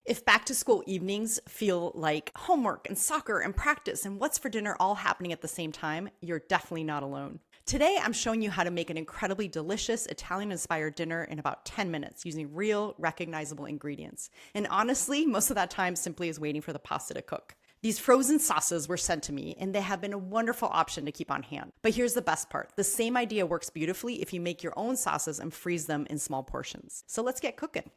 If back to school evenings feel like homework and soccer and practice and what's for dinner all happening at the same time, you're definitely not alone. Today, I'm showing you how to make an incredibly delicious Italian-inspired dinner in about 10 minutes using real, recognizable ingredients. And honestly, most of that time simply is waiting for the pasta to cook. These frozen sauces were sent to me, and they have been a wonderful option to keep on hand. But here's the best part. The same idea works beautifully if you make your own sauces and freeze them in small portions. So let's get cooking.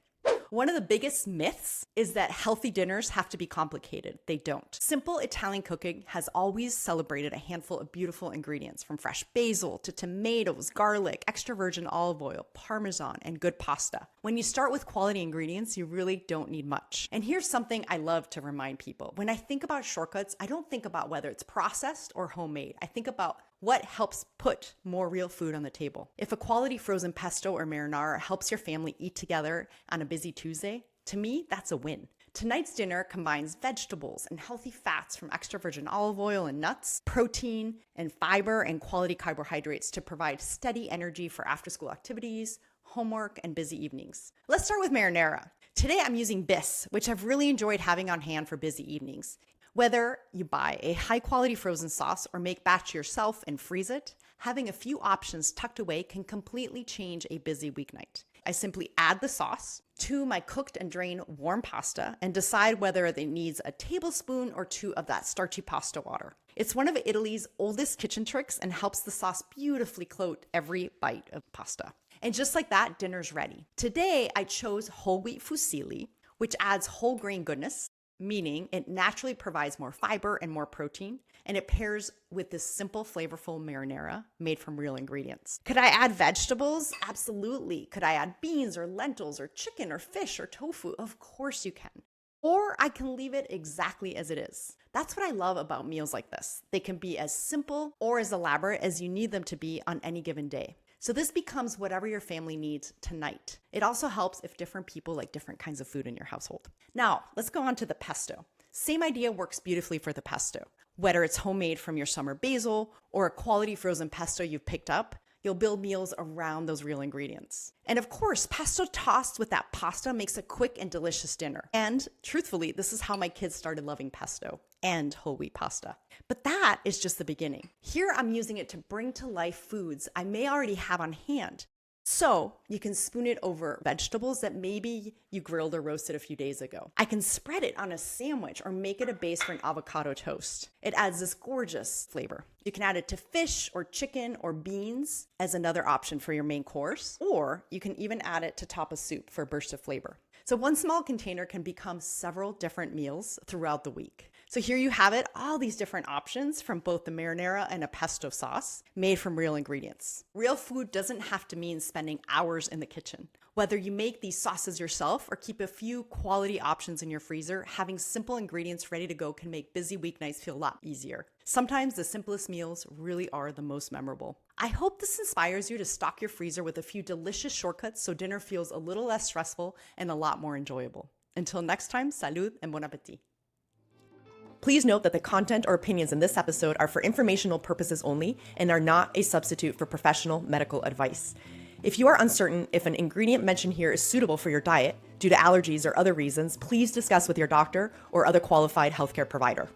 One of the biggest myths is that healthy dinners have to be complicated. They don't. Simple Italian cooking has always celebrated a handful of beautiful ingredients, from fresh basil to tomatoes, garlic, extra virgin olive oil, parmesan, and good pasta. When you start with quality ingredients, you really don't need much. And here's something I love to remind people. When I think about shortcuts, I don't think about whether it's processed or homemade. I think about what helps put more real food on the table. If a quality frozen pesto or marinara helps your family eat together on a busy Tuesday, to me, that's a win. Tonight's dinner combines vegetables and healthy fats from extra virgin olive oil and nuts, protein and fiber and quality carbohydrates to provide steady energy for after-school activities, homework, and busy evenings. Let's start with marinara. Today I'm using bis, which I've really enjoyed having on hand for busy evenings. Whether you buy a high-quality frozen sauce or make batch yourself and freeze it, having a few options tucked away can completely change a busy weeknight. I simply add the sauce to my cooked and drained warm pasta and decide whether it needs a tablespoon or two of that starchy pasta water. It's one of Italy's oldest kitchen tricks and helps the sauce beautifully coat every bite of pasta. And just like that, dinner's ready. Today, I chose whole wheat fusilli, which adds whole grain goodness, meaning it naturally provides more fiber and more protein, and it pairs with this simple, flavorful marinara made from real ingredients. Could I add vegetables? Absolutely. Could I add beans or lentils or chicken or fish or tofu? Of course you can. Or I can leave it exactly as it is. That's what I love about meals like this. They can be as simple or as elaborate as you need them to be on any given day. So this becomes whatever your family needs tonight. It also helps if different people like different kinds of food in your household. Now, let's go on to the pesto. Same idea works beautifully for the pesto. Whether it's homemade from your summer basil or a quality frozen pesto you've picked up, you'll build meals around those real ingredients. And of course, pesto tossed with that pasta makes a quick and delicious dinner. And truthfully, this is how my kids started loving pesto and whole wheat pasta. But that is just the beginning. Here I'm using it to bring to life foods I may already have on hand. So you can spoon it over vegetables that maybe you grilled or roasted a few days ago. I can spread it on a sandwich or make it a base for an avocado toast. It adds this gorgeous flavor. You can add it to fish or chicken or beans as another option for your main course, or you can even add it to top a soup for a burst of flavor. So one small container can become several different meals throughout the week. So here you have it, all these different options from both the marinara and a pesto sauce made from real ingredients. Real food doesn't have to mean spending hours in the kitchen. Whether you make these sauces yourself or keep a few quality options in your freezer, having simple ingredients ready to go can make busy weeknights feel a lot easier. Sometimes the simplest meals really are the most memorable. I hope this inspires you to stock your freezer with a few delicious shortcuts so dinner feels a little less stressful and a lot more enjoyable. Until next time, salud and bon appétit. Please note that the content or opinions in this episode are for informational purposes only and are not a substitute for professional medical advice. If you are uncertain if an ingredient mentioned here is suitable for your diet due to allergies or other reasons, please discuss with your doctor or other qualified healthcare provider.